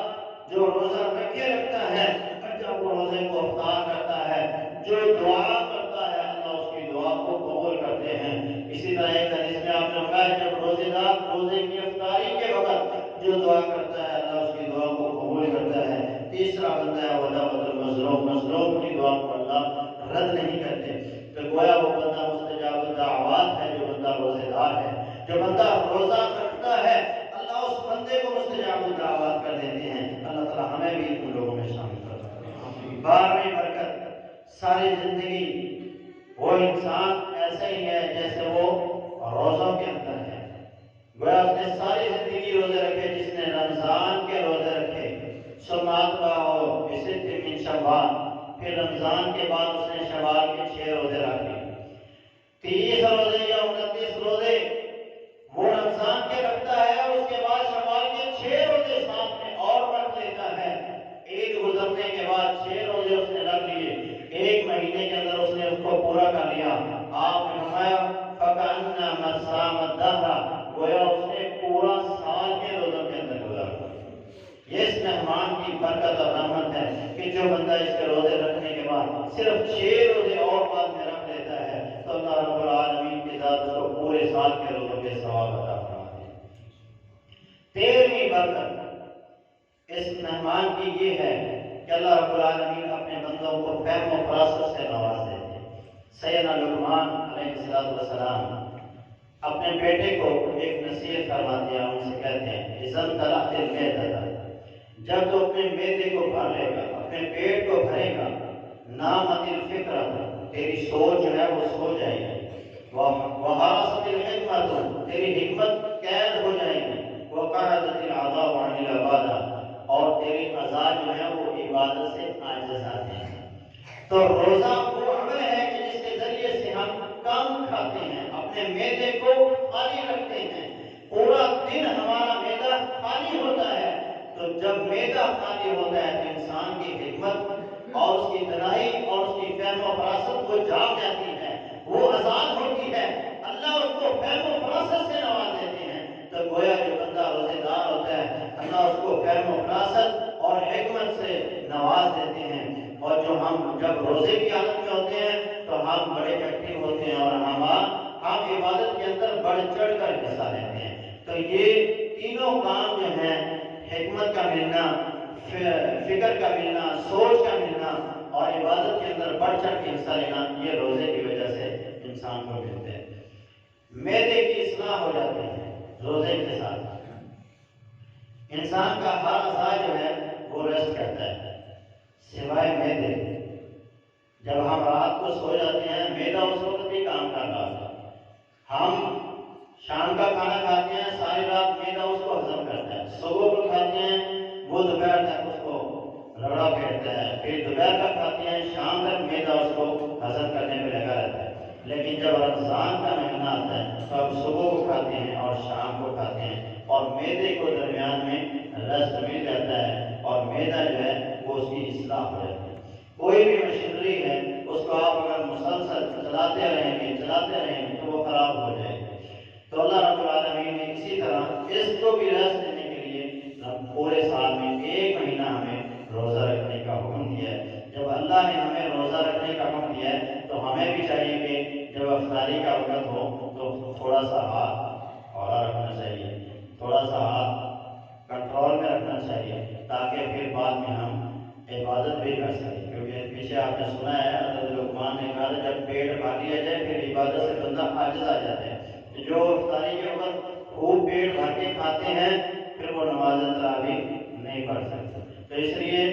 جو روزہ رکھے رکھتا ہے اور جب وہ روزے کو افطار کرتا ہے، جو دعا کرتا ہے اللہ اس کی دعا کو قبول کرتے ہیں۔ اسی طرح ایک حدیث میں آپ نے فرمایا جب روزے دار روزے کی افطاری کے وقت جو دعا کرتا ہے اللہ اس کی دعا کو قبول کرتا ہے۔ تیسرا بندہ ہے ودعوت المظلوم، مظلوم کی دعا کو اللہ رد نہیں کرتے۔ تو گویا وہ بندہ مستجاب الدعوات ہے جو بندہ روزے دار ہے۔ جو بندہ روزہ رکھتا ہے اللہ اس بندے کو مستجاب الدعوات کر دیتے ہیں۔ اللہ تعالی ہمیں بھی ان لوگوں میں شامل کر دے۔ 12ویں برکت، ساری زندگی وہ انسان ایسا ہی ہے جیسے وہ روزوں کے اندر ہے۔ گویا اس نے ساری زندگی روزے رکھے، جس نے رمضان کے روزے رکھے، سماعت کا ہو بست من شوال، پھر رمضان کے بعد اس نے شوال کے 6 روزے رکھے، 30 روزے یا 29 روزے وہ رمضان کے رکھتا ہے، اور اس کے بعد شوال کے 6 روزے ساتھ میں اور رکھ لیتا ہے۔ عید گزرنے کے بعد 6 روزے اس نے رکھ لیے، 1 مہینے کے اندر اس نے اس کو پورا کر لیا۔ آپ نے فرمایا فَكَأَنَّمَا صَامَ الدَّهْرَ، گویا اس نے پورا سال کے روزوں کے اندر گزارا۔ یہ اس مہمان کی برکت اور رحمت ہے کہ جو بندہ اس کے روزے رکھنے کے بعد صرف 6 روزے اور بعد میں رکھ لیتا ہے تو اللہ رب العالمین کی ذات اس کو پورے سال کے روزوں کے ثواب عطا فرماتے ہیں۔ 13ویں برکت اس مہمان کی یہ ہے کہ اللہ رب العالمین اپنے بندوں کو فہم و فراست سے نواز دیتے ہیں۔ سیدنا لقمان علیہ السلام اپنے بیٹے کو ایک نصیحت فرماتے ہیں، ان سے کہتے ہیں اذا امتلأت المعدة، جب تو اپنے معدے کو بھر لے گا، اپنے پیٹ کو بھرے گا، نامت الفکرۃ، تیری سوچ جو ہے وہ سو جائے گی، وحرست الحق، تیری حکمت قید ہو جائے گی، وقعدت الاعضاء عن العبادہ، اور تیری اعضاء جو ہیں وہ عبادت سے عاجز آتے ہیں۔ تو روزہ وہ عمل ہے کہ جس کے ذریعے سے ہم کم کھاتے ہیں، اپنے معدے کو خالی رکھتے ہیں، پورا دن ہمارا معدہ خالی ہوتا ہے۔ تو جب معدہ خالی ہوتا ہے تو انسان کی حکمت اور اس کی دانائی اور اس کی فہم و فراست وہ جاگ جاتی ہے، وہ آزاد ہوتی ہے، اللہ اس کو فہم و فراست سے نواز دیتے ہیں۔ تو گویا جو بندہ روزے دار ہوتا ہے اللہ اس کو فہم و فراست اور حکمت سے نواز دیتے ہیں، اور جو ہم جب روزے کی حالت میں ہوتے ہیں تو ہم بڑے ایکٹیو ہوتے ہیں اور ہم عبادت کے اندر بڑھ چڑھ کر حصہ لیتے ہیں۔ تو یہ تینوں کام جو ہیں، حکمت کا ملنا، فکر کا ملنا، سوچ کا ملنا اور عبادت کے اندر بڑھ چڑھ کے حصہ لینا، یہ روزے کی وجہ سے انسان کو ملتے ہیں۔ معدے کی اصلاح ہو جاتی ہے روزے کے ساتھ، انسان کا ہر اعضاء جو ہے وہ ریسٹ کرتا ہے سوائے معدے۔ جب ہم رات کو سو جاتے ہیں معدہ اس وقت بھی کام کر رہا ہوتا ہے، ہم شام کا کھانا کھاتے ہیں ساری رات معدہ اس کو ہضم کرتا ہے، صبح کو کھاتے ہیں وہ دوپہر تک اس کو رگڑا پھیرتا ہے، پھر دوپہر کا کھاتے ہیں شام تک معدہ اس کو ہضم کرنے میں لگا رہتا ہے۔ لیکن جب رمضان کا مہینہ آتا ہے تو ہم صبح کو کھاتے ہیں اور شام کو کھاتے ہیں، اور معدے کو درمیان میں رست مل جاتا ہے اور معدہ جو ہے وہ اس کی اصلاح ہو جاتی ہے۔ کوئی بھی مشینری ہے اس کو آپ اگر مسلسل چلاتے رہیں گے تو وہ خراب ہو جائے گی۔ تو اللہ رب العالمین نے اسی طرح اس کو بھی ریسٹ دینے کے لیے پورے سال میں ایک مہینہ ہمیں روزہ رکھنے کا حکم دیا ہے۔ جب اللہ نے ہمیں روزہ رکھنے کا حکم دیا ہے تو ہمیں بھی چاہیے کہ جب افطاری کا وقت ہو تو تھوڑا سا ہاتھ اور رکھنا چاہیے، تھوڑا سا ہاتھ کنٹرول میں رکھنا چاہیے، تاکہ پھر بعد میں ہم عبادت بھی کر سکیں۔ کیونکہ پیچھے آپ نے سنا ہے حضرت لقمان نے کہا جب پیٹ بھر لیا جائے پھر عبادت سے بندہ عاجز آ جاتا ہے۔ جو افطاری کے وقت خوب پیٹ بھر کے کھاتے ہیں پھر وہ نماز تراویح نہیں پڑھ سکتے۔ تو اس لیے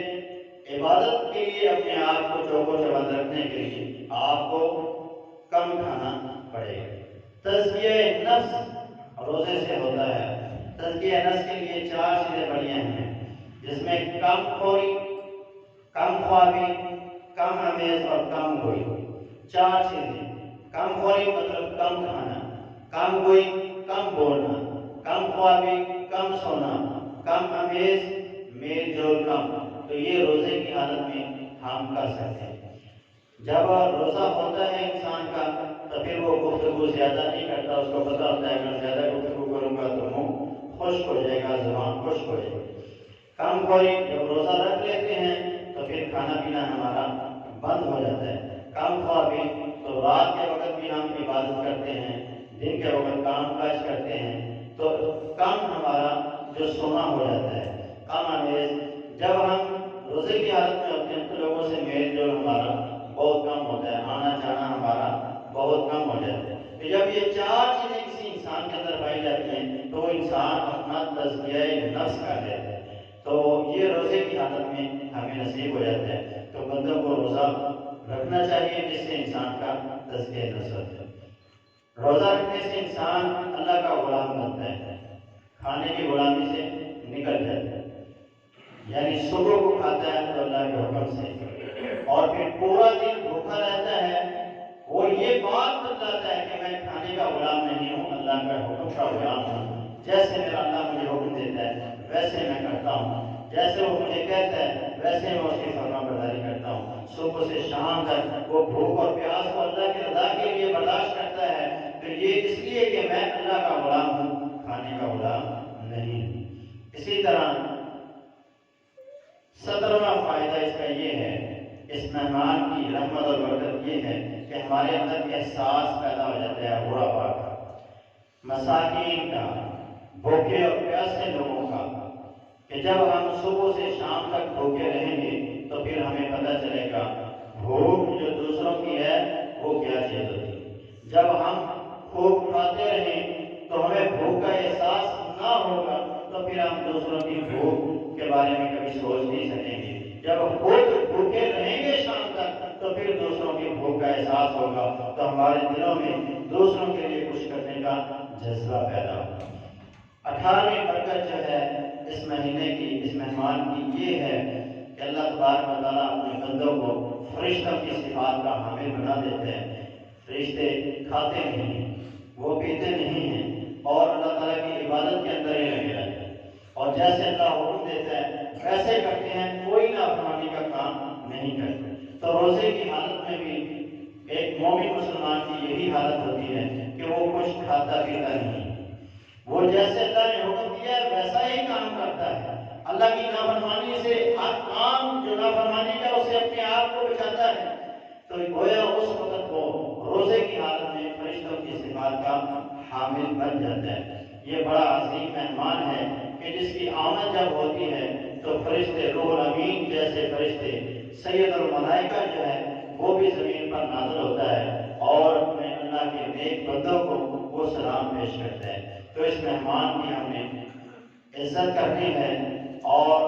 عبادت کے لیے اپنے آپ کو چوک و چوبند رکھنے کے لیے آپ کو کم کھانا پڑے گا۔ تزکیہ نفس روزے سے ہوتا ہے۔ تزکیہ نفس کے لیے 4 چیزیں بڑی اہم ہیں، جس میں کم خوری، کم خوابی، کم امیز اور کم گوئی۔ 4 چیزیں۔ کم خوری مطلب کم کھانا، کم گوئی کم بولنا، کم خوابی کم سونا، کم امیز میل جول کم۔ تو یہ روزے کی حالت میں ہم کر سکتے ہیں۔ جب روزہ ہوتا ہے انسان کا تو پھر وہ گفتگو زیادہ نہیں کرتا، اس کو پتہ ہوتا ہے اگر زیادہ گفتگو کروں گا تو منہ خشک ہو جائے گا، زبان خشک ہو جائے گی۔ کم خوری جب روزہ رکھ لیتے ہیں تو پھر کھانا پینا ہمارا بند ہو جاتا ہے۔ کم خوابی تو رات کے وقت بھی ہم عبادت کرتے ہیں، دن کے وقت کام کاج کرتے ہیں، تو کم ہمارا جو سونا ہو جاتا ہے۔ کم امیز جب ہم روزے کی حالت میں ہوتے ہیں تو لوگوں سے میل جول ہمارا بہت کم ہوتا ہے، آنا جانا ہمارا بہت کم ہو جاتا ہے۔ تو جب یہ 4 چیزیں کسی انسان کے اندر پائی جاتی ہیں تو وہ انسان اپنا تزکیہ نفس کر لیتا ہے۔ تو یہ روزے کی حالت میں ہمیں نصیب ہو جاتا ہے۔ تو بندوں کو روزہ رکھنا چاہیے جس سے انسان کا تزکیہ نفس ہوتا ہے۔ روزہ رکھنے سے انسان اللہ کا غلام بنتا ہے، کھانے کی غلامی سے نکل جاتا ہے، یعنی صبح کو کھاتا ہے تو اللہ کے حکم سے، اور پھر پورا دن بھوکا رہتا ہے۔ وہ یہ بات بتاتا ہے کہ میں کھانے کا غلام نہیں ہوں، اللہ کا حکم کا غلام ہوں۔ جیسے میرا اللہ مجھے حکم دیتا ہے ویسے میں کرتا ہوں، جیسے وہ مجھے کہتا ہے ویسے میں اس کی فرما برداری کرتا ہوں۔ صبح سے شام تک وہ بھوک اور پیاس کو اللہ کی رضا کے لیے برداشت کرتا ہے۔ تو یہ اس لیے کہ میں اللہ کا غلام ہوں، کھانے کا غلام نہیں ہوں۔ اسی طرح 17واں فائدہ اس کا یہ ہے، اس مہمان کی رحمت اور برکت یہ ہے کہ ہمارے اندر احساس پیدا ہو جاتا ہے غربا کا، مساکین کا، بھوکے اور پیاسے لوگوں کا، کہ جب ہم صبح سے شام تک بھوکے رہیں گے تو پھر ہمیں پتہ چلے گا بھوک جو دوسروں کی ہے وہ کیا چیز ہوتی ہے۔ جب ہم خوب کھاتے رہیں تو ہمیں بھوک کا احساس نہ ہوگا تو پھر ہم دوسروں کی بھوک کے بارے میں کبھی سوچ نہیں سکیں گے۔ جب خود بھوکے رہیں گے شام تک تو پھر دوسروں کی بھوک کا احساس ہوگا، تو ہمارے دلوں میں دوسروں کے لیے کچھ کرنے کا جذبہ پیدا ہو۔ 18ویں برکت جو ہے اس مہینے کی، اس مہمان کی، یہ ہے کہ اللہ تبارک و تعالیٰ اپنے بندوں کو فرشتوں کی صفات کا حامل بنا دیتے ہیں۔ فرشتے کھاتے نہیں ہیں، وہ پیتے نہیں ہیں، اور اللہ تعالیٰ کی عبادت کے اندر ہی لگے رہتے ہیں، اور جیسے اللہ حکم دیتا ہے ویسے کرتے ہیں، کوئی نافرمانی کا کام نہیں کرتے۔ تو روزے کی حالت میں بھی ایک مومن مسلمان کی یہی حالت ہوتی ہے کہ وہ کچھ کھاتا پیتا نہیں، وہ جیسے اللہ نے حکم دیا ہے ویسا ہی کام کرتا ہے۔ اللہ کی نافرمانی سے، ہر کام جو نافرمانی کا اسے اپنے آپ کو بچاتا ہے۔ تو گویا اس وقت وہ روزے کی حالت میں فرشتوں کی صفات کا حامل بن جاتا ہے۔ یہ بڑا عظیم مہمان ہے کہ جس کی آمد جب ہوتی ہے تو فرشتے، روح الامین جیسے فرشتے، سید الملائکہ جو ہے وہ بھی زمین پر نازل ہوتا ہے اور اپنے اللہ کے نیک بندوں کو وہ سلام پیش کرتا ہے۔ تو اس مہمان کی ہم نے عزت کرنی ہے، اور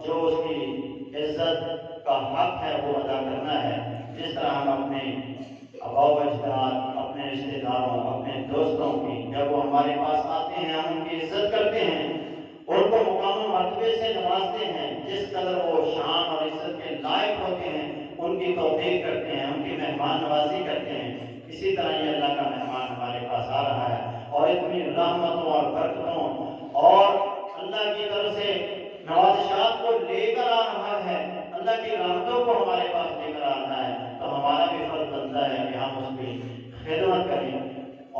جو اس کی عزت کا حق ہے وہ ادا کرنا ہے۔ جس طرح ہم اپنے آباء و اجداد، اپنے رشتہ داروں، اپنے دوستوں کی جب وہ ہمارے پاس آتے ہیں ہم ان کی عزت کرتے ہیں، ان کو مقام و مرتبے سے نوازتے ہیں، جس قدر وہ شان اور عزت کے لائق ہوتے ہیں ان کی توقیر کرتے ہیں، ان کی مہمان نوازی کرتے ہیں، اسی طرح یہ اللہ کا مہمان ہمارے پاس آ رہا ہے اور اتنی رحمتوں اور برکتوں اور اللہ کی طرف سے نوازشات کو لے کر آ رہا ہے، اللہ کی رحمتوں کو ہمارے پاس لے کر آ رہا ہے۔ تو ہمارا بھی فرض بنتا ہے کہ ہم اس کی خدمت کریں،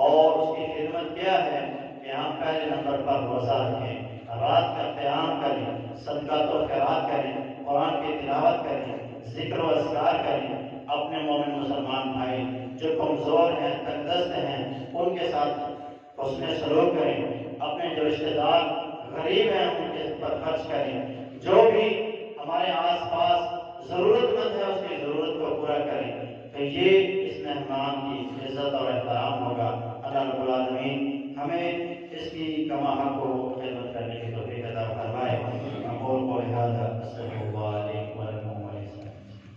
اور اس کی خدمت کیا ہے کہ ہم پہلے نمبر پر روزہ رکھیں، رات کا قیام کریں، صدقات و خیرات کریں، قرآن کی تلاوت کریں، ذکر و اذکار کریں، اپنے مومن مسلمان بھائی جو کمزور ہیں، تندرست ہیں، ان کے ساتھ حسن سلوک کریں، اپنے جو رشتہ دار غریب ہیں ان کے پر خرچ کریں، جو بھی ہمارے آس پاس ضرورت مند ہے اس کی ضرورت کو پورا کریں۔ تو یہ اس مہمان کی عزت اور احترام ہوگا۔